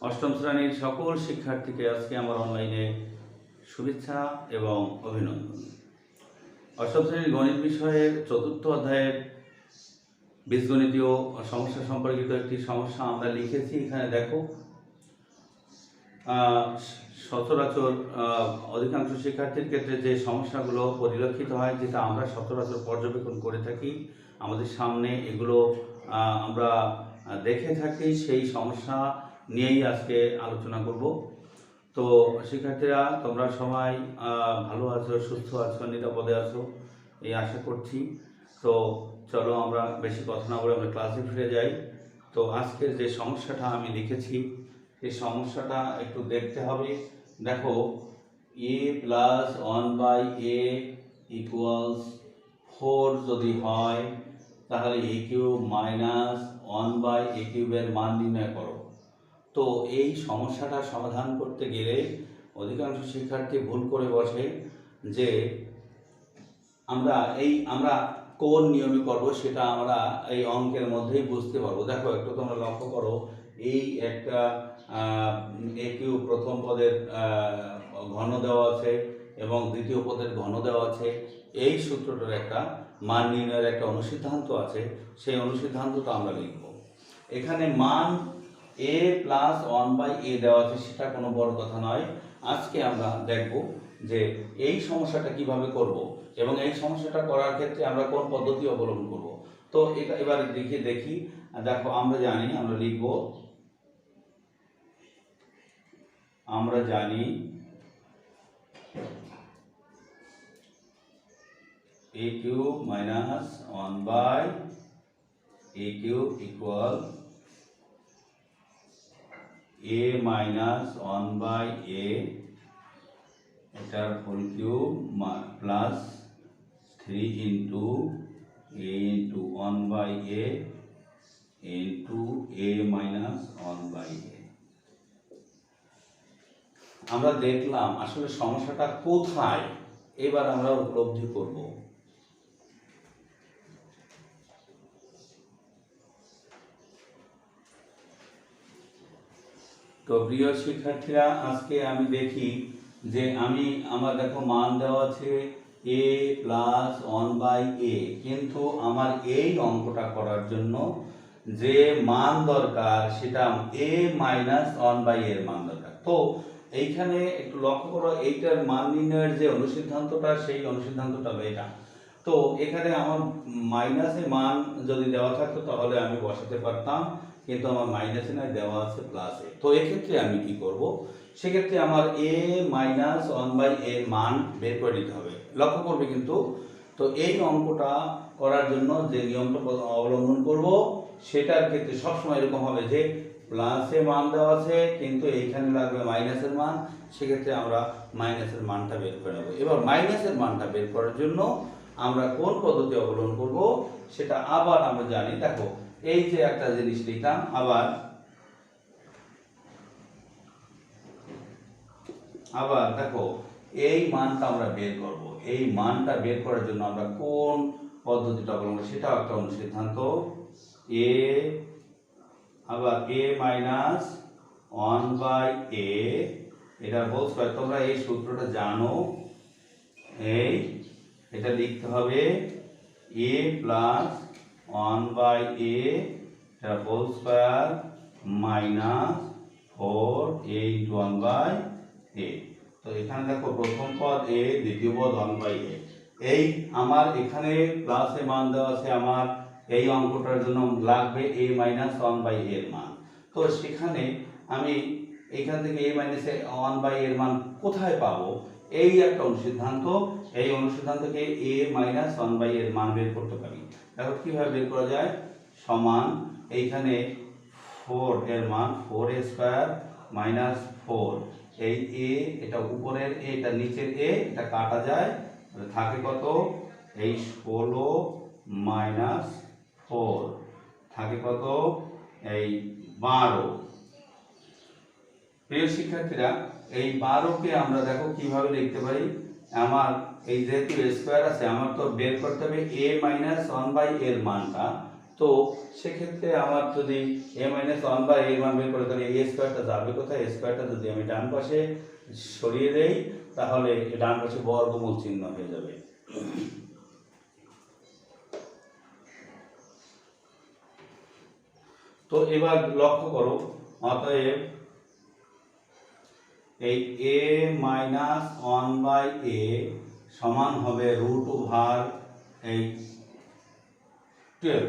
অষ্টম শ্রেণীর সকল শিক্ষার্থীকে আজকে আমার অনলাইনে শুভেচ্ছা এবং অভিনন্দন। অষ্টম শ্রেণীর গণিত বিষয়ের চতুর্থ অধ্যায়ের বীজগণিতীয় সমস্যা সম্পর্কিত একটি সমস্যা আমরা লিখেছি। এখানে দেখো, সচরাচর অধিকাংশ শিক্ষার্থীর ক্ষেত্রে যে সমস্যাগুলো পরিলক্ষিত হয়, যেটা আমরা সচরাচর পর্যবেক্ষণ করে থাকি, আমাদের সামনে এগুলো আমরা দেখে থাকি, সেই সমস্যা নিয়েই আজকে আলোচনা করব। তো শিক্ষার্থীরা, তোমরা সবাই ভালো আছো, সুস্থ আছো, নিরাপদে আছো, এই আশা করছি। তো চলো আমরা বেশি কথা না বলে আমরা ক্লাসে ফিরে যাই। তো আজকের যে সমস্যাটা আমি লিখেছি, এই সমস্যাটা একটু দেখতে হবে। দেখো, a প্লাস 1/a ইকুয়ালস 4 যদি হয়, তাহলে a কিউব মাইনাস 1/a কিউবের মান নির্ণয় করো। তো এই সমস্যাটা সমাধান করতে গেলে অধিকাংশ শিক্ষার্থী ভুল করে বসে যে আমরা কোন নিয়মে করব, সেটা আমরা এই অঙ্কের মধ্যেই বুঝতে পারবো। দেখো, একটু তোমরা লক্ষ্য করো, এই একটা এ কিউ প্রথম পদের ঘন দেওয়া আছে এবং দ্বিতীয় পদের ঘন দেওয়া আছে। এই সূত্রটার একটা মান নির্ণয়ের একটা অনুসিদ্ধান্ত আছে, সেই অনুসিদ্ধান্তটা আমরা লিখব। এখানে মান a প্লাস 1/a দেওয়া আছে, সেটা কোনো বড় কথা নয়। আজকে আমরা দেখব যে এই সমস্যাটা কিভাবে করব এবং এই সমস্যাটা করার ক্ষেত্রে আমরা কোন পদ্ধতি অবলম্বন করব। তো এবারে দেখি। দেখো, আমরা জানি a cube minus 1/a cube equal a minus 1/a এটার whole cube plus 3 into a into 1/a into a minus 1/a। আমরা দেখলাম আসলে সমস্যাটা কোথায়, এবার আমরা উপলব্ধি করব। তো প্রিয় শিক্ষার্থীরা, আজকে আমি দেখি যে আমার দেখো মান দেওয়া আছে a প্লাস 1/a, কিন্তু আমার এই অঙ্কটা করার জন্য যে মান দরকার সেটা a মাইনাস 1/a এর মান দরকার। তো এইখানে একটু লক্ষ্য করো, এইটার মান নির্ণয়ের যে অনুসিদ্ধান্তটা, সেই অনুসিদ্ধান্তটা হলো এটা। তো এখানে আমার মাইনাসে মান যদি দেওয়া থাকতো তাহলে আমি বসাতে পারতাম, কিন্তু আমার মাইনাসে নয়, দেওয়া আছে প্লাসে। তো এক্ষেত্রে আমি কি করব, সেক্ষেত্রে আমার a মাইনাস 1/a এর মান বের করে নিতে হবে। লক্ষ্য করবে কিন্তু, তো এই অঙ্কটা করার জন্য যে নিয়মটা অবলম্বন করব, সেটার ক্ষেত্রে সবসময় এরকম হবে যে প্লাসে মান দেওয়া আছে কিন্তু এইখানে লাগবে মাইনাসের মান, সেক্ষেত্রে আমরা মাইনাসের মানটা বের করে নেব। এবার মাইনাসের মানটা বের করার জন্য আমরা কোন পদ্ধতি অবলম্বন করব সেটা আবার আমরা জানি। দেখো, এই যে একটা জিনিস লিখলাম, আবার দেখো এই মানটা আমরা বের করব। এই মানটা বের করার জন্য আমরা কোন পদ্ধতিটা অবলম্বন, সেটাও একটা অনুসিদ্ধান্ত। a মাইনাস 1/a এটা হোল স্কয়ার। তোমরা এই সূত্রটা জানো, এটা লিখতে হবে a প্লাস 1/a এটা whole square minus 4a into 1/a। তো এখানে দেখো, প্রথম পদ a, দ্বিতীয় পদ 1/a। এই আমার এখানে প্লাসে মান দেওয়া আছে, আমার এই অঙ্কটার জন্য লাগবে a মাইনাস 1/a এর মান। তো সেখানে আমি এখান থেকে a মাইনাস 1/a এর মান কোথায় পাবো, এই একটা অনুসিদ্ধান্ত। এই অনুসিদ্ধান্ত থেকে a মাইনাস 1/a এর মান বের করতে পারি। দেখো কিভাবে বের করা যায়। সমান এইখানে 4 এর মান 4a স্কয়ার মাইনাস 4, এই a এটা উপরের a, এটা নিচের a, এটা কাটা যায়, থাকে কত, এই 16 মাইনাস 4 থাকে কত, এই 12। প্রিয় শিক্ষার্থীরা, এই 12কে আমরা দেখো কিভাবে লিখতে পারি। আমার এই যেহেতু স্কয়ার আছে, আমার তো বের করতে হবে a মাইনাস 1/a এর মানটা। তো সেক্ষেত্রে আমার যদি a মাইনাস ওয়ান বাই এর মান বের করে, তাহলে a স্কোয়ারটা যাবে কোথায়? a স্কোয়ারটা যদি আমি ডান পাশে সরিয়ে দেই তাহলে ডান পাশে বর্গমূল চিহ্ন হয়ে যাবে। তো এবার লক্ষ্য করো, অতএব এই a মাইনাস ওয়ান বাই এ সমান হবে রুট ওভার এই 12।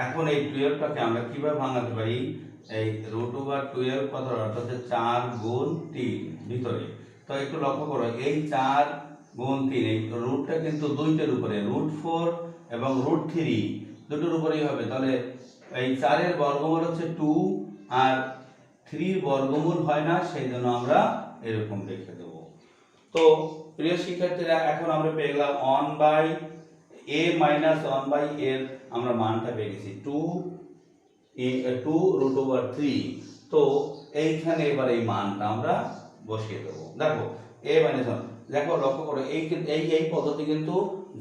এখন এই 12টাকে আমরা কিভাবে ভাঙাতে পারি? এই রুট ওভার 12 কত হচ্ছে 4 গুণ 3 ভিতরে। তো একটু লক্ষ্য করো, এই 4 গুণ 3 এই রুটটা কিন্তু দুইটার উপরে, রুট 4 এবং রুট 3 দুটোর উপরেই হবে। তাহলে এই 4 এর বর্গমূল হচ্ছে 2 আর 3 এর বর্গমূল হয় না, সেই জন্য আমরা এরকম লিখে দেব। তো প্রিয় শিক্ষার্থীরা, এখন আমরা পেয়ে গেলাম 1 বাই a মাইনাস 1 বাই এর আমরা মানটা পেয়ে গেছি 2 রুট ওভার 3। তো এইখানে এবার এই মানটা আমরা বসিয়ে দেবো। দেখো a মাইনাস 1, দেখো লক্ষ্য করো এই এই পদ্ধতি কিন্তু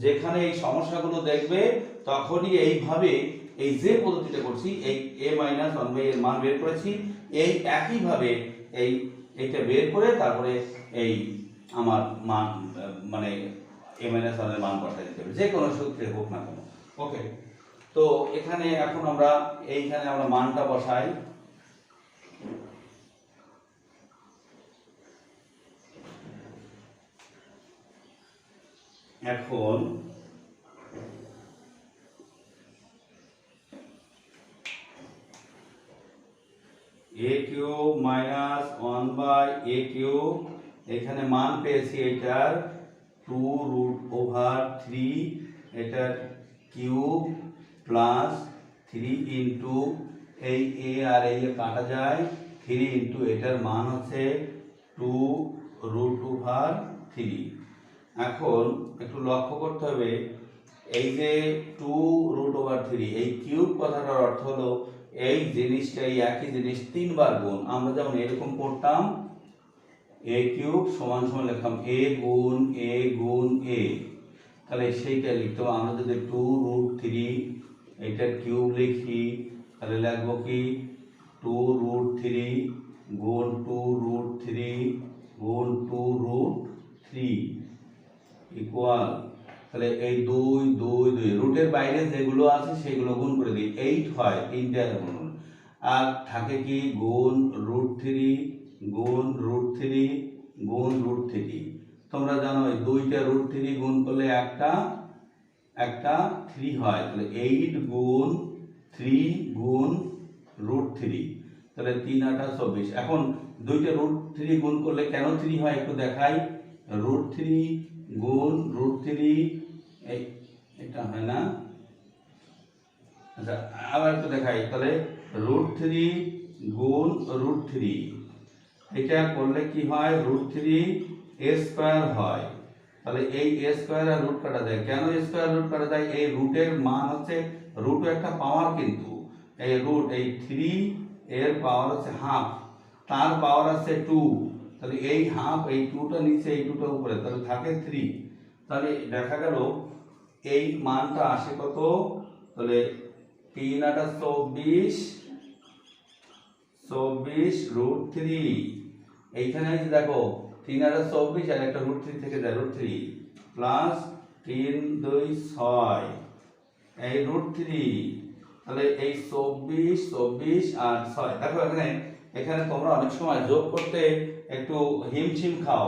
যেখানে এই সমস্যাগুলো দেখবে তখনই এইভাবে এই যে পদ্ধতিটা করছি, এই a মাইনাস 1 বাই এর মান বের করেছি, এই একইভাবে এইটা বের করে তারপরে এই আমার মান মানে a মাইনাস 1 এর মান বসাই দিতে হবে, যে কোনো সূত্রে হোক না কেন। ওকে, তো এখানে এখন আমরা এইখানে আমরা মানটা বসাই। এখন a cube minus 1 by a cube, এখানে মান পেয়েছি এটার 2 রুট ওভার 3, এটার কিউব প্লাস 3 ইন্টু এই a আর এই কাটা যায়, 3 ইন্টু এটার মান হচ্ছে 2 রুট ওভার 3। এখন একটু লক্ষ্য করতে হবে, এই যে 2 রুট ওভার 3 এই কিউব কথাটার অর্থ হলো এই জিনিসটা, এই একই জিনিস 3 বার গুণ। আমরা যেমন এরকম করতাম, a কিউব সমান সমান লিখতাম a গুণ a গুণ a, তাহলে সেইটা লিখতো। আমরা যদি 2 রুট 3 এইটার কিউব লিখি তাহলে লিখবো কি 2 রুট 3 গুণ 2 রুট 3 গুণ 2 রুট 3 ইকুয়াল, তাহলে এই 2 2 2 রুটের বাইরে যেগুলো আছে সেগুলো গুণ করে দিই, 8 হয়, তিনটার গুণ, আর থাকে কি গুণ রুট 3 গুণ রুট 3 গুণ রুট 3। তোমরা জানো এই দুইটা রুট 3 গুণ করলে একটা 3 হয়, তাহলে 8 গুণ 3 গুণ রুট 3, তাহলে 3 8 24। এখন দুইটা রুট 3 গুণ করলে কেন 3 হয় একটু দেখাই, রুট 3 গুণ রুট 3 এটা হয় না, আচ্ছা আবার একটু দেখাই, তাহলে রুট 3 গুণ রুট 3 এটা করলে কি হয়, রুট 3 a স্কয়ার হয়। তাহলে এই a স্কয়ার আর রুট কাটা যায়, কেন a স্কয়ার রুট কাটা যায়? এই রুটের মান হচ্ছে, রুট একটা পাওয়ার, কিন্তু এই রুট এই 3 এর পাওয়ার হচ্ছে হাফ, তার পাওয়ার আছে 2, তাহলে এই হাফ, এই 2টা নিচে এই 2টা উপরে, তাহলে থাকে 3। তাহলে দেখা গেল এই মানটা আসে কত, তাহলে 3 8 24 24 রুট 3। এইখানে দেখো 3 8 24 আর একটা রুট 3 থেকে যায়, রুট 3 প্লাস 3 2 6 এই রুট 3, তাহলে এই 24 24 আর 6। দেখো এখানে তোমরা অনেক সময় যোগ করতে একটু হিমশিম খাও।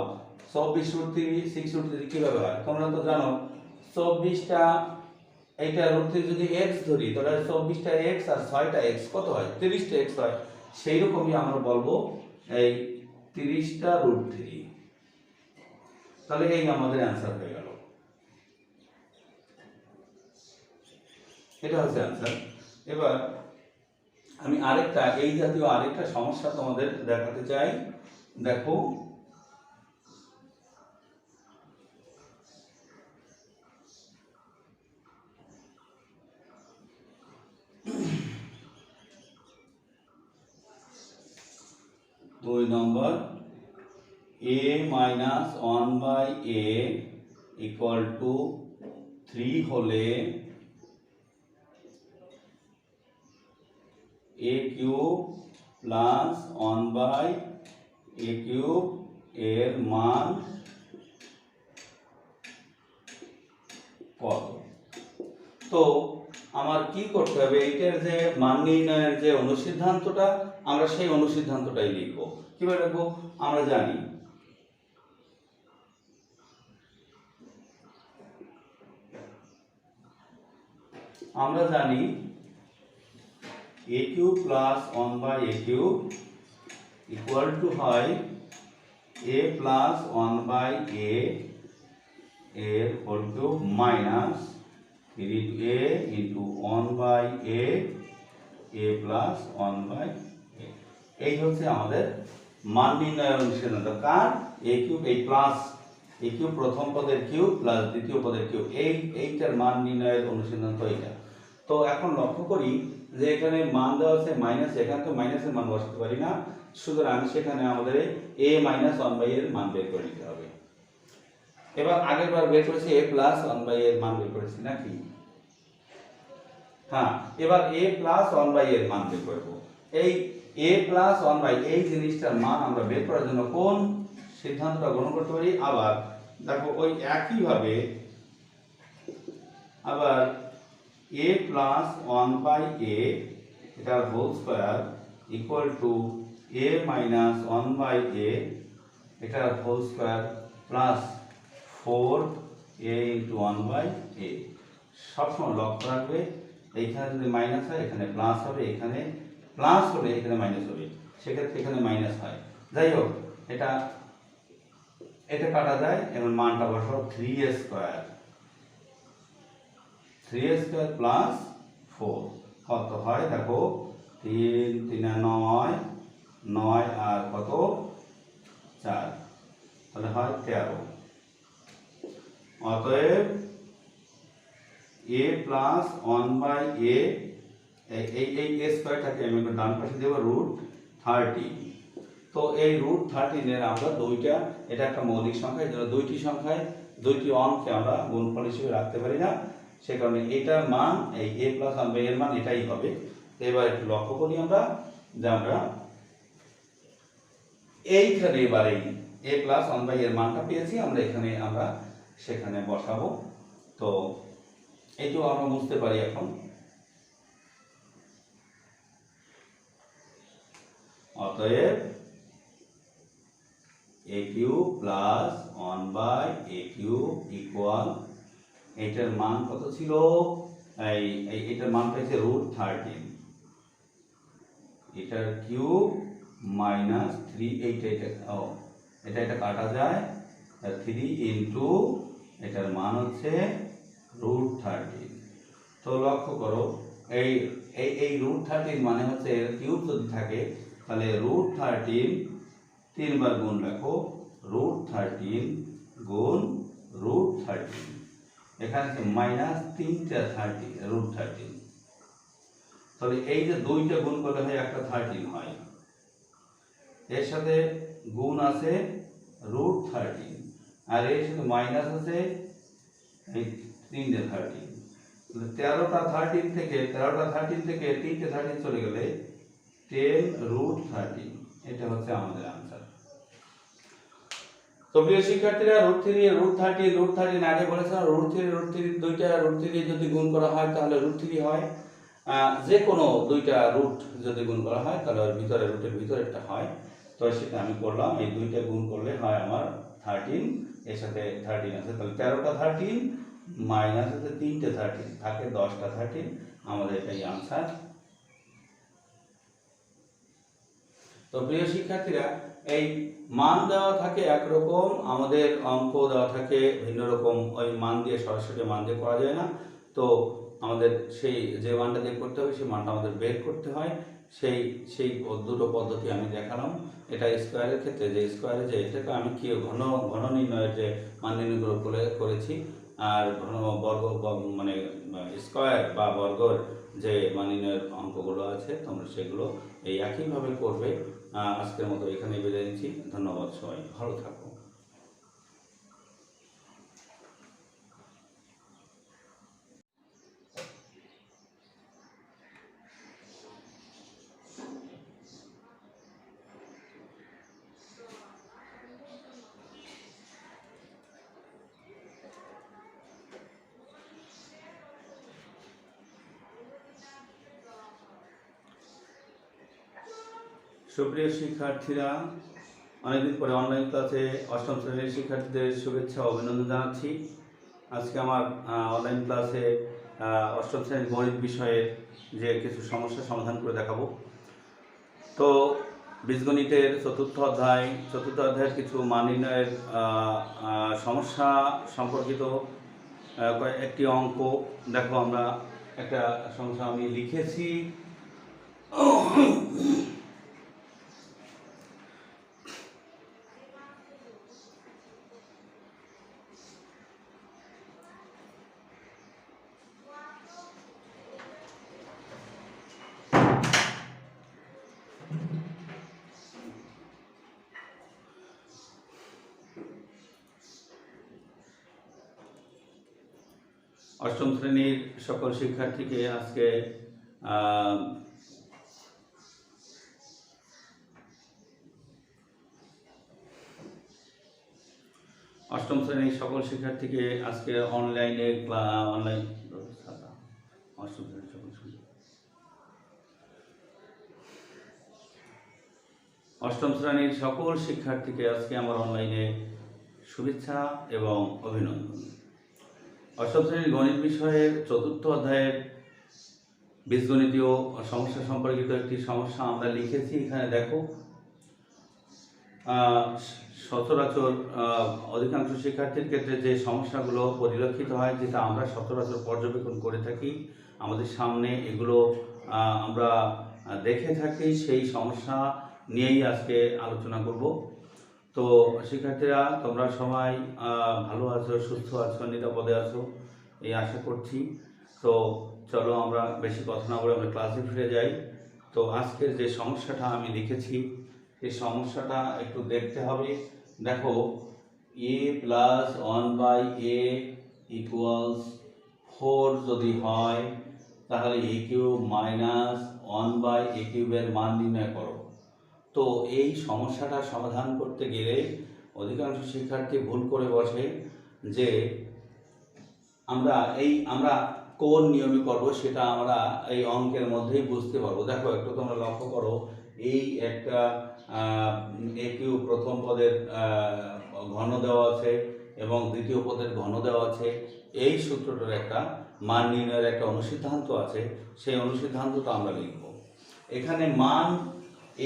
24 রুট 3 6 রুট 3 কিভাবে হয় তোমরা তো জানো। 24টা এইটা রুট 3 যদি x ধরি তাহলে 24টা x আর 6টা x কত হয়, 30টা x হয়। সেই রকমই আমরা বলবো এই 30টা রুট 3, তাহলে এই আমাদের অ্যান্সার হয়ে গেল। এটা হচ্ছে অ্যান্সার। এবার আমি আরেকটা এই জাতীয় আরেকটা সমস্যা তোমাদের দেখাতে চাই। দেখো দুই number, a minus 1 by a equal to 3 হলে a cube plus 1 by a cube এর মান কত? তো আমার কি করতে হবে, এইটার যে মান নির্ণয়ের যে অনুসিদ্ধান্তটা, আমরা সেই অনুসিদ্ধান্তটাই লিখব। কিভাবে লিখবো? আমরা জানি a cube plus 1 by a cube equal to হয় এ প্লাস 1 বাই এ এর whole cube minus 3a into 1 by a plus 1 by a. এই হচ্ছে আমাদের মান নির্ণয়ের অনুসিদ্ধান্ত। কার? এ কিউব, এই প্লাস এ কিউব প্রথম পদের কিউব প্লাস দ্বিতীয় পদের কিউব, এইটার মান নির্ণয়ের অনুসিদ্ধান্ত এইটা। তো এখন লক্ষ্য করি যে এখানে মান দেওয়া আছে মাইনাস, এখানে তো মাইনাসের মান বসাতে পারি না, সুতরাং সেখানে আমাদের a মাইনাস 1 বাই এর মান বের করে নিতে হবে। এবার আগের বার বের করেছি a প্লাস 1 বাই এর মান বের করেছি নাকি? হ্যাঁ, এবার a প্লাস 1 বাই এর মান বের করব। এই a প্লাস 1 বাই এই জিনিসটার মান আমরা বের করার জন্য কোন সিদ্ধান্তটা গ্রহণ করতে পারি? আবার দেখো ওই একই ভাবে আবার a প্লাস 1 বাই a এটার whole square equal to a minus 1 by a এটার whole square plus 4a into 1 by a। সবসময় লক্ষ্য রাখবে এইখানে যদি মাইনাস হয় এখানে প্লাস হবে, এখানে প্লাস হলে এখানে মাইনাস হবে, সেক্ষেত্রে এখানে মাইনাস হয়। যাই হোক, এটা কাটা যায় এবং মানটা বসাও 3a স্কয়ার প্লাস 4 কত হয় দেখো, 3 3 9 9 আর কত 4, তাহলে হয় 13। অতএব a প্লাস 1 বাই a, এই a স্কয়ারটাকে আমি ডান পাশে দেব √13। তো এই √13 এর আমরা দুইটা, এটা একটা মৌলিক সংখ্যা, এর জন্য দুইটি সংখ্যায় দুইটি অঙ্ককে আমরা গুণফল হিসেবে রাখতে পারি না, সে কারণে এটার মান এই a প্লাস 1 বাই এর মান এটাই হবে। তো এবার একটু লক্ষ্য করি আমরা যে আমরা এইখানে এবারে a প্লাস 1 বাই এর মানটা পেয়েছি, আমরা এখানে আমরা সেখানে বসাবো। তো এইটাও আমরা বুঝতে পারি এখন। অতএব a cube plus 1 by a cube equal, এটার মান কত ছিল? এটার মান পেয়েছে √13, এটার কিউব মাইনাস 3, এটা কাটা যায় 3 ইন্টু এটার মান হচ্ছে √13। তো লক্ষ্য করো এই √13 মানে হচ্ছে এর কিউব যদি থাকে তাহলে √13 তিনবার গুণ রাখো, √13 গুণ √13, এখানে আছে মাইনাস 3টা 30 √13, তাহলে এই যে দুইটা গুণ করলে হয় একটা 13 হয়, এর সাথে গুণ আছে √13 আর এর সাথে মাইনাস আছে এই 3টা 13, 13টা 13 থেকে 3টে 13 চলে গেলে 10√13, এটা হচ্ছে আমাদের आंसर। তো প্রিয় শিক্ষার্থীরা, √13 আগে বলেছিলাম, √3 দুইটা √3 যদি গুণ করা হয় তাহলে √3 হয়। যে কোনো দুইটা রুট যদি গুণ করা হয় তাহলে ওর ভিতরে রুটের ভিতরেরটা হয়। তো সেটা আমি করলাম, এই দুইটা গুণ করলে হয় আমার 13, এর সাথে 13 আছে, তাহলে 13টা 13 মাইনাস হচ্ছে 3টে 13 থাকে 10টা 13, আমাদের এটাই आंसर। তো প্রিয় শিক্ষার্থীরা, এই মান দেওয়া থাকে একরকম, আমাদের অঙ্ক দেওয়া থাকে ভিন্ন রকম, ওই মান দিয়ে সরাসরি মান দিয়ে করা যায় না। তো আমাদের সেই যে মানটা দিয়ে করতে হবে সেই মানটা আমাদের বের করতে হয়। সেই দুটো পদ্ধতি আমি দেখালাম। এটা স্কোয়ারের ক্ষেত্রে যে স্কোয়ারে যে এটাকে আমি কি ঘন নির্ণয়ের যে মান নির্ণয় করেছি, আর ঘন বর্গ মানে স্কোয়ার বা বর্গর যে মান নির্ণয়ের অঙ্কগুলো আছে তোমরা সেগুলো এই একইভাবে করবে। আজকের মতো এখানেই বিদায় নিচ্ছি। ধন্যবাদ, সবাই ভালো থাকো। সুপ্রিয় শিক্ষার্থীরা, অনেকদিন পরে অনলাইন ক্লাসে অষ্টম শ্রেণীর শিক্ষার্থীদের শুভেচ্ছা ও অভিনন্দন জানাচ্ছি। আজকে আমার অনলাইন ক্লাসে অষ্টম শ্রেণীর গণিত বিষয়ের যে কিছু সমস্যার সমাধান করে দেখাবো। তো বীজগণিতের চতুর্থ অধ্যায়ের কিছু মান নির্ণয়ের সমস্যা সম্পর্কিত একটি অঙ্ক। দেখো, আমরা একটা সমস্যা আমি লিখেছি। অষ্টম শ্রেণীর সকল শিক্ষার্থীকে আজকে অষ্টম শ্রেণীর সকল শিক্ষার্থীকে আজকে অষ্টম শ্রেণীর সকল শিক্ষার্থীকে আজকে আমার অনলাইনে শুভেচ্ছা এবং অভিনন্দন। অষ্টম শ্রেণীর গণিত বিষয়ের চতুর্থ অধ্যায়ের বীজগণিতীয় সমস্যা সম্পর্কিত একটি সমস্যা আমরা লিখেছি। এখানে দেখো, সচরাচর অধিকাংশ শিক্ষার্থীর ক্ষেত্রে যে সমস্যাগুলো পরিলক্ষিত হয়, যেটা আমরা সচরাচর পর্যবেক্ষণ করে থাকি, আমাদের সামনে এগুলো আমরা দেখে থাকি, সেই সমস্যা নিয়েই আজকে আলোচনা করব। তো শিক্ষার্থীরা, তোমরা সবাই ভালো আছো, সুস্থ আছো, নিরাপদে আছো, এই আশা করছি। তো চলো, আমরা বেশি কথা না বলে আমরা ক্লাসে ফিরে যাই। তো আজকের যে সমস্যাটা আমি লিখেছি, এই সমস্যাটা একটু দেখতে হবে। দেখো, a প্লাস 1/a ইকুয়ালস 4 যদি হয়, তাহলে a কিউব মাইনাস 1/a কিউবের মান নির্ণয় করো। তো এই সমস্যাটা সমাধান করতে গেলে অধিকাংশ শিক্ষার্থী ভুল করে বসে যে আমরা কোন নিয়মে করব, সেটা আমরা এই অঙ্কের মধ্যেই বুঝতে পারবো। দেখো, একটু তোমরা লক্ষ্য করো, এই একটা a কিউব প্রথম পদের ঘন দেওয়া আছে এবং দ্বিতীয় পদের ঘন দেওয়া আছে। এই সূত্রটার একটা মান নির্ণয়ের একটা অনুসিদ্ধান্ত আছে, সেই অনুসিদ্ধান্তটা আমরা লিখব। এখানে মান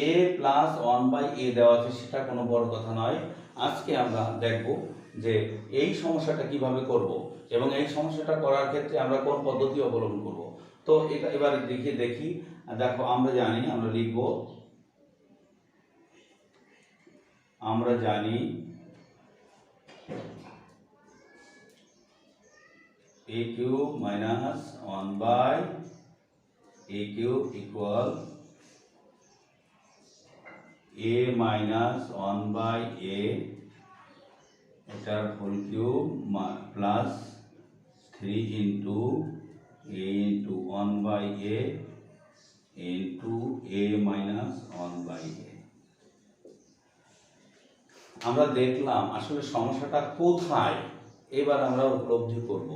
a প্লাস 1/a দেওয়া আছে, সেটা কোনো বড় কথা নয়। আজকে আমরা দেখব যে এই সমস্যাটা কিভাবে করব এবং এই সমস্যাটা করার ক্ষেত্রে আমরা কোন পদ্ধতি অবলম্বন করব। তো এবারে দেখি। দেখো, আমরা জানি a cube minus 1/a cube equal a minus 1/a এটার whole cube plus 3 into a into 1/a into a minus 1/a। আমরা দেখলাম আসলে সমস্যাটা কোথায়, এবার আমরা উপলব্ধি করব।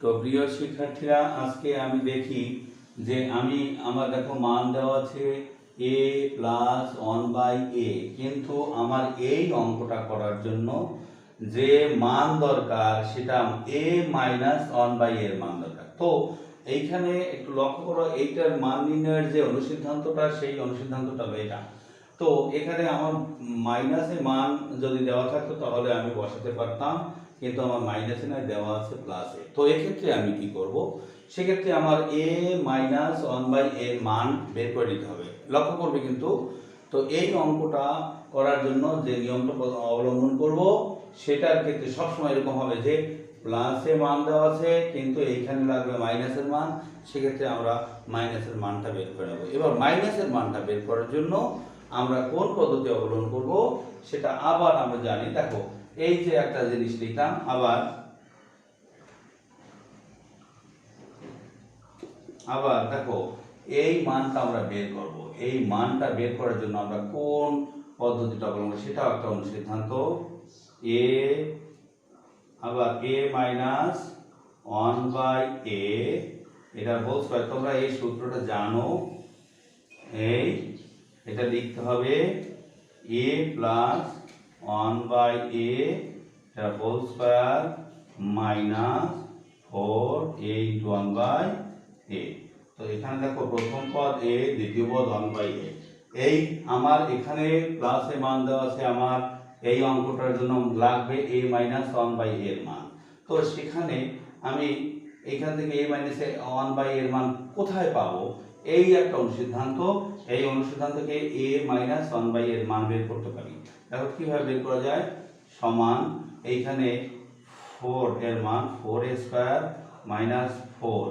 তো প্রিয় শিক্ষার্থীরা, আজকে আমি দেখি যে আমার দেখো মান দেওয়া আছে a প্লাস 1/a, কিন্তু আমার এই অঙ্কটা করার জন্য যে মান দরকার সেটা a মাইনাস 1/a এর মান দরকার। তো এইখানে একটু লক্ষ্য করো, এইটার মান নির্ণয়ের যে অনুসিদ্ধান্তটা, সেই অনুসিদ্ধান্তটা হলো এটা। তো এখানে আমার মাইনাসের মান যদি দেওয়া থাকতো তাহলে আমি বসাতে পারতাম, কিন্তু আমার মাইনাসে নয়, দেওয়া আছে প্লাসে। তো এক্ষেত্রে আমি কি করব, সেক্ষেত্রে আমার a মাইনাস 1/a এর মান বের করে নিতে হবে। লক্ষ্য করবে কিন্তু, তো এই অঙ্কটা করার জন্য যে নিয়মটা অবলম্বন করব, সেটার ক্ষেত্রে সবসময় এরকম হবে যে প্লাসে মান দেওয়া আছে কিন্তু এইখানে লাগবে মাইনাসের মান, সেক্ষেত্রে আমরা মাইনাসের মানটা বের করে নেব। এবার মাইনাসের মানটা বের করার জন্য আমরা কোন পদ্ধতি অবলম্বন করব সেটা আবার আমরা জানি। দেখো, এই যে একটা জিনিস লিখলাম, আবার দেখো এই মানটা আমরা বের করব। এই মানটা বের করার জন্য আমরা কোন পদ্ধতিটা অবলম্বন, সেটাও একটা অনুসিদ্ধান্ত। a আবার a মাইনাস 1/a এটা হোল স্কয়ার। তোমরা এই সূত্রটা জানো, এই এটা লিখতে হবে a প্লাস 1/a এটা whole square minus 4a into 1/a। তো এখানে দেখো প্রথম পদ a, দ্বিতীয় পদ 1/a। এই আমার এখানে প্লাসে মান দেওয়া আছে, আমার এই অঙ্কটার জন্য লাগবে a মাইনাস 1/a এর মান। তো সেখানে আমি এখান থেকে a মাইনাস 1/a এর মান কোথায় পাবো, এই একটা অনুসিদ্ধান্ত। এই অনুসিদ্ধান্ত থেকে a মাইনাস 1/a এর মান বের করতে পারি। দেখো কিভাবে বের করা যায়। সমান এইখানে 4 এর মান 4a স্কয়ার মাইনাস 4,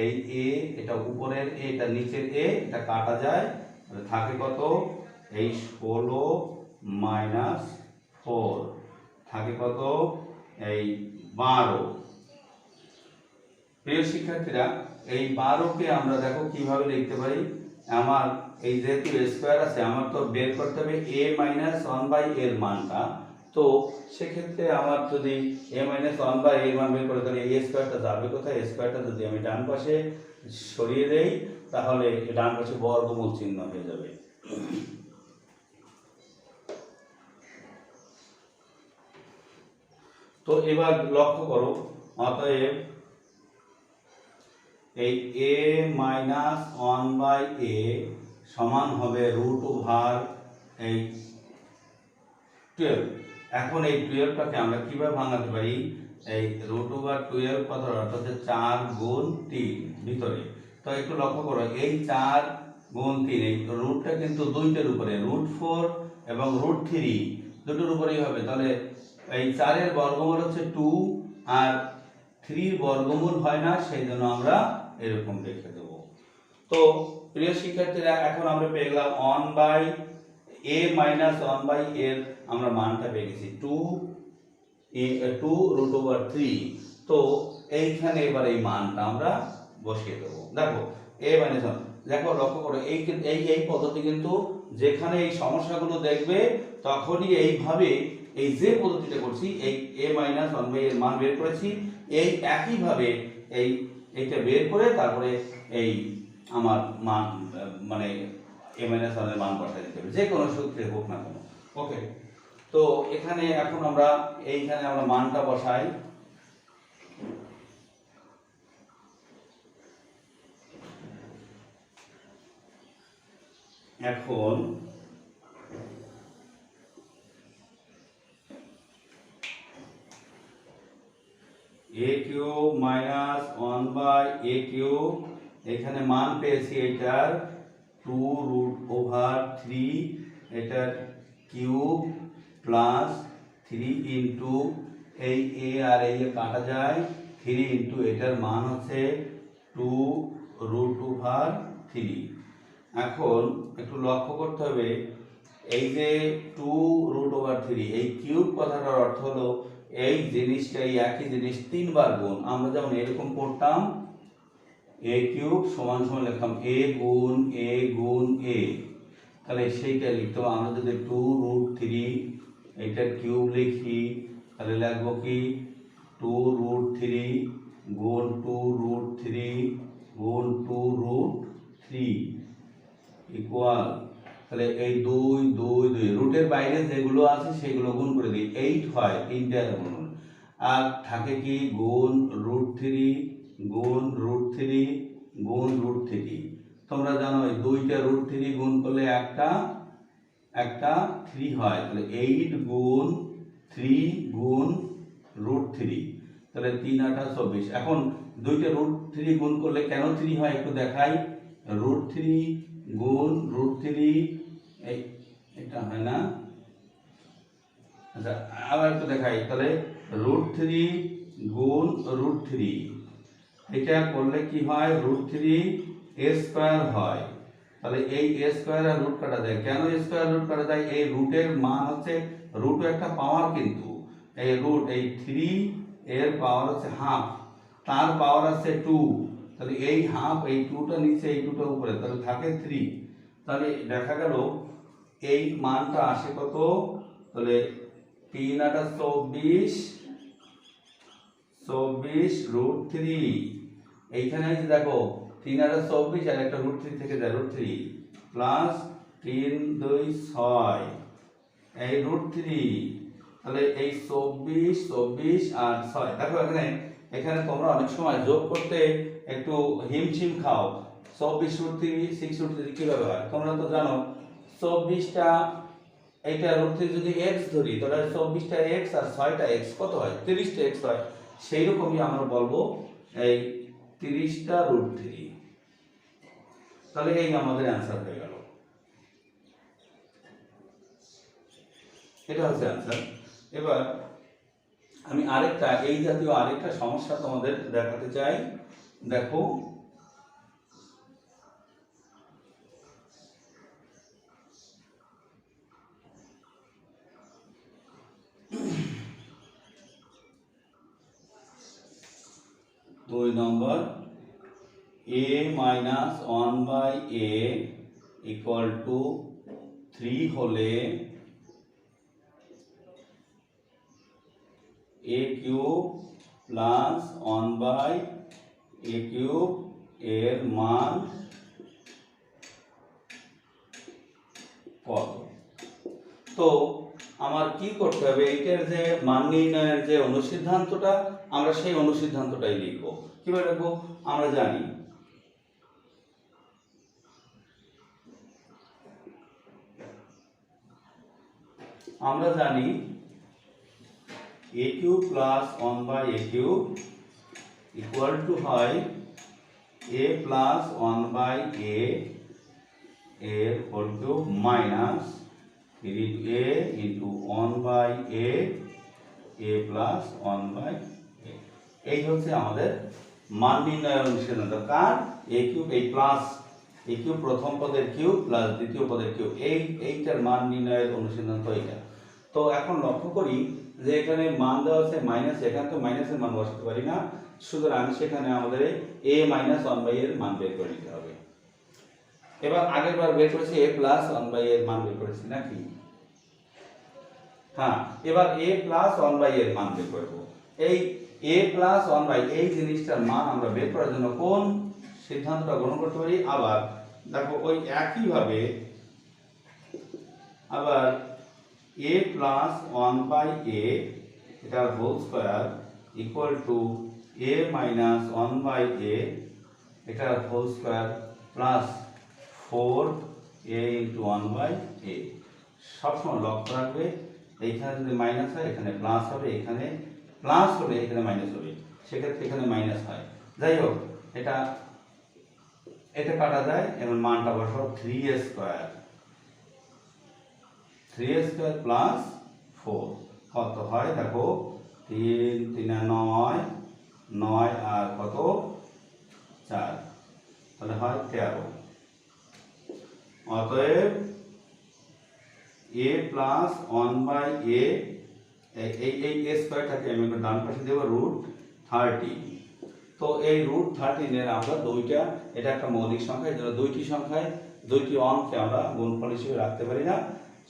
এই a এটা উপরের a এটা নিচের a এটা কাটা যায়, থাকে কত, এই 16 মাইনাস 4 থাকে কত, এই 12। প্রিয় শিক্ষার্থীরা, এই 12কে আমরা দেখো কিভাবে লিখতে পারি। আমার এই যেহেতু স্কয়ার আছে, আমার তো বের করতে হবে a মাইনাস 1/a এর মানটা। তো সেক্ষেত্রে আমার যদি a মাইনাস 1/a এর মান বের করে, তাহলে a স্কয়ারটা যাবে কোথায়, স্কয়ারটা যদি আমি ডান পাশে সরিয়ে দেই তাহলে ডান পাশে বর্গমূল চিহ্ন হয়ে যাবে। তো এবার লক্ষ্য করো, অতএব এই a মাইনাস 1/a সমান হবে রুট ওভার এই 12। এখন এই 12টাকে আমরা কিভাবে ভাঙাতে পারি, এই রুট ওভার 12 কত, অর্থাৎ 4 গুণ 3 ভিতরে। তো একটু লক্ষ্য করো, এই 4 গুণ 3 এই রুটটা কিন্তু দুইটার উপরে, রুট 4 এবং রুট 3 দুটোর উপরেই হবে। তাহলে এই 4 এর বর্গমূল হচ্ছে 2 আর 3 এর বর্গমূল হয় না, সেই জন্য আমরা এরকম লিখে দেব। তো প্রিয় শিক্ষার্থীরা, এখন আমরা পেয়ে গেলাম 1/a মাইনাস 1/a এর আমরা মানটা পেয়ে গেছি 2 রুট ওভার 3। তো এইখানে এবার এই মানটা আমরা বসিয়ে দেবো। দেখো a মাইনাস 1, দেখো লক্ষ্য করো, এই এই পদ্ধতি কিন্তু যেখানে এই সমস্যাগুলো দেখবে তখনই এইভাবে, এই যে পদ্ধতিটা করছি, এই a মাইনাস 1/a এর মান বের করেছি, এই একইভাবে এইটা বের করে তারপরে এই আমার মান মানে a মাইনাস 1 এর মান বসাই দিতে হবে, যে কোনো সূত্রে হোক না কেন। ওকে, তো এখানে এখন আমরা এইখানে আমরা মানটা বসাই। এখন a cube minus 1/a cube, এখানে মান পেয়েছি এটার 2 রুট ওভার 3, এটার কিউব প্লাস 3 ইন্টু এই a আর এই কাটা যায়, 3 ইন্টু এটার মান হচ্ছে 2 রুট ওভার 3। এখন একটু লক্ষ্য করতে হবে, এই যে 2 রুট ওভার 3 এই কিউব কথাটার অর্থ হলো এই জিনিসটা, এই একই জিনিস 3 বার গুণ। আমরা যেমন এরকম করতাম, a কিউব সমান সমান লিখতাম a গুণ a গুণ a, তাহলে সেইটা লিখতে হবে। আমরা যদি 2 রুট 3 এইটার কিউব লিখি তাহলে লিখবো কি 2 রুট 3 গুণ 2 রুট 3 গুণ 2 রুট 3 ইকুয়াল, তাহলে এই 2 2 2 রুটের বাইরে যেগুলো আছে সেগুলো গুণ করে দিই, 8 হয়, তিনটা গুণ, আর থাকে কি গুণ রুট 3 গুণ রুট 3 গুণ রুট 3। তোমরা জানো এই দুইটা রুট 3 গুণ করলে একটা 3 হয়, তাহলে 8 গুণ 3 গুণ রুট 3, তাহলে 3 8 24। এখন দুইটা রুট 3 গুণ করলে কেন 3 হয় একটু দেখাই, রুট 3 গুণ রুট 3 এই এটা হয় না, আচ্ছা আবার একটু দেখাই, তাহলে রুট 3 গুণ রুট 3 এটা করলে কি হয়, রুট 3 a স্কয়ার হয়। তাহলে এই a স্কয়ার আর রুট কাটা যায়, কেন a স্কয়ার রুট কাটা যায়, এই রুটের মান হচ্ছে, রুট একটা পাওয়ার, কিন্তু এই রুট এই 3 এর পাওয়ার হচ্ছে হাফ, তার পাওয়ার আছে 2, তাহলে এই হাফ, এই 2টা নিচে এই 2টা উপরে, তাহলে থাকে 3। তাহলে দেখা গেল এই মানটা আসে কত, তাহলে 3 8 24 24√3 এইখানে যে দেখো 3 আর 24 আর একটা √3 থেকে যায় √3 প্লাস 3 2 6 এই √3 তাহলে এই 24 আর 6 দেখো এখানে তোমরা অনেক সময় যোগ করতে একটু হিমশিম খাও 24√3 6√3 কিভাবে হয় তোমরা তো জানো 24টা এইটা √3 যদি x ধরি তাহলে 24টা x আর 6টা x কত হয় 30টা x হয় সেই রকমই আমরা বলবো এই 30টা √3 তাহলে এই আমাদের অ্যানসার হয়ে গেল এটা হচ্ছে অ্যানসার এবার আমি আরেকটা এই জাতীয় আরেকটা সমস্যা তোমাদের দেখাতে চাই দেখো দুই number a minus 1/a equal to 3 হলে a cube plus 1/a cube এর মান কত তো আমার কি করতে হবে এইটার যে মান নির্ণয়ের যে অনুসিদ্ধান্তটা আমরা সেই অনুসিদ্ধান্তটাই লিখব কিভাবে লিখব আমরা জানি a cube plus 1/a cube equal to হয় a plus 1/a এর whole cube minus 3a into 1/a a plus 1/a এই হচ্ছে আমাদের মান নির্ণয়ের অনুসিদ্ধান্ত কার a cube এই প্লাস a cube প্রথম পদের কিউব প্লাস দ্বিতীয় পদের কিউব এইটার মান নির্ণয়ের অনুসিদ্ধান্ত এটা তো এখন লক্ষ্য করি যে এখানে মান দেওয়া আছে মাইনাস এখানে তো মাইনাসের মান বসাতে পারি না সুতরাং সেখানে আমাদের a minus 1/a এর মান বের করে নিতে হবে এবার আগের বার বের করেছি a plus 1/a এর মান বের করেছি নাকি হ্যাঁ এবার a plus 1/a এর মান বের করব এই a plus 1/a এই জিনিসটার মান আমরা বের করার জন্য কোন সিদ্ধান্তটা গ্রহণ করতে পারি আবার দেখো ওই একই ভাবে আবার a plus 1/a এটার whole square equal to a minus 1/a এটার whole square plus 4a into 1/a সবসময় লক্ষ্য রাখবে এইখানে যদি মাইনাস হয় এখানে প্লাস হবে এখানে প্লাস হবে এখানে মাইনাস হবে সেক্ষেত্রে এখানে মাইনাস হয় যাই হোক এটা কাটা যায় এবং মানটা বসাও 3a স্কয়ার প্লাস 4 কত হয় দেখো 3 3 9 9 আর কত 4 তাহলে হয় 13 অতএব a plus 1/a এই স্কয়ারটাকে আমি ডান পাশে দেব √13 তো এই √13 এর আমরা দুইটা এটা একটা মৌলিক সংখ্যা এর জন্য দুইটি সংখ্যায় দুইটি অঙ্ককে আমরা গুণফল হিসেবে রাখতে পারি না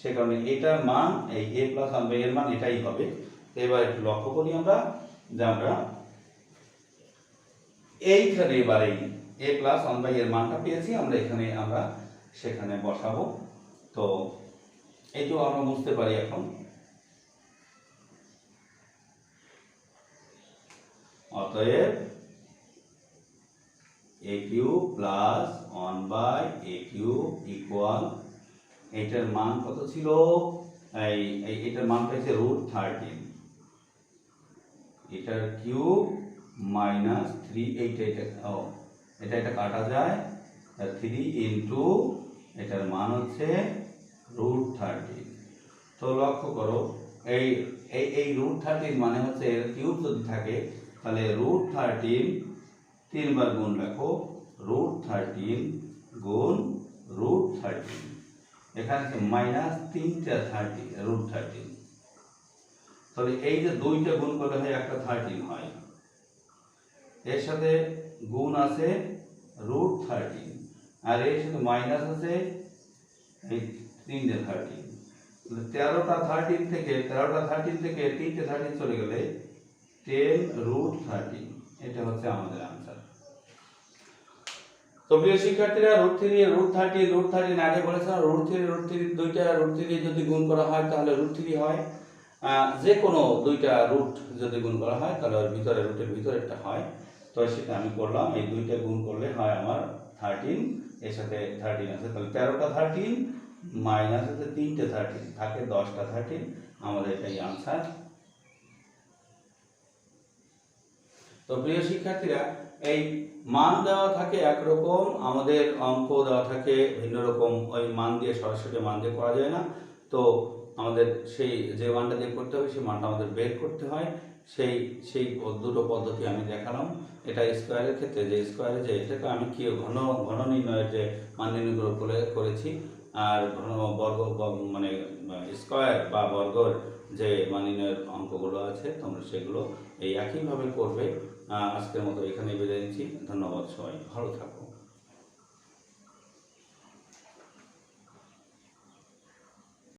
সে কারণে এটার মান এই a plus 1/a এর মান এটাই হবে এবার একটু লক্ষ্য করি আমরা যে আমরা এইখানে এবারে a plus 1/a এর মানটা পেয়েছি আমরা এখানে আমরা সেখানে বসাবো তো এইটাও আমরা বুঝতে পারি এখন অতএব a cube plus 1/a cube equal এটার মান কত ছিল এটার মান পেয়েছে √13 এটার কিউব মাইনাস 3 এটা কাটা যায় 3 ইনটু এটার মান হচ্ছে √13 তো লক্ষ্য করো এই √13 মানে হচ্ছে এর কিউব যদি থাকে তাহলে √13 তিনবার গুণ রাখো √13 গুণ √13 এখানে আছে মাইনাস 3টা 30 √13 তাহলে এই যে দুইটা গুণ করলে হয় একটা 13 হয় এর সাথে গুণ আছে √13 আর এর সাথে মাইনাস আছে এই 3টা 13 তাহলে 13টা 13 থেকে 3টে 13 চলে গেলে 10√13, এটা হচ্ছে আমাদের আনসার। তো প্রিয় শিক্ষার্থীরা, √3 আগে বলেছিলাম, √3 দুইটা √3 যদি গুণ করা হয় তাহলে √3 হয়। যে কোনো দুইটা রুট যদি গুণ করা হয় তাহলে ওর ভিতরে রুটের ভিতরেরটা হয়। তো সেটা আমি করলাম, এই দুইটা গুণ করলে হয় আমার 13, এর সাথে 13 আছে, তাহলে 13টা 13 মাইনাস হচ্ছে 3টে 13 থাকে 10টা 13, আমাদের এটাই আনসার। তো প্রিয় শিক্ষার্থীরা, এই মান দেওয়া থাকে একরকম, আমাদের অঙ্ক দেওয়া থাকে ভিন্ন রকম, ওই মান দিয়ে সরাসরি মান দিয়ে করা যায় না। তো আমাদের সেই যে মানটা দিয়ে করতে হবে সেই মানটা আমাদের বের করতে হয়। সেই দুটো পদ্ধতি আমি দেখালাম। এটা স্কোয়ারের ক্ষেত্রে, যে স্কোয়ারে যে এটাকে আমি কি ঘন নির্ণয়ের যে মান নির্ণয়গুলো করেছি, আর ঘন বর্গ মানে স্কোয়ার বা বর্গর যে মান নির্ণয়ের অঙ্কগুলো আছে তোমরা সেগুলো এই একইভাবে করবে। আজকের মতো এখানেই বিদায় নিচ্ছি। ধন্যবাদ, সবাই ভালো থাকো।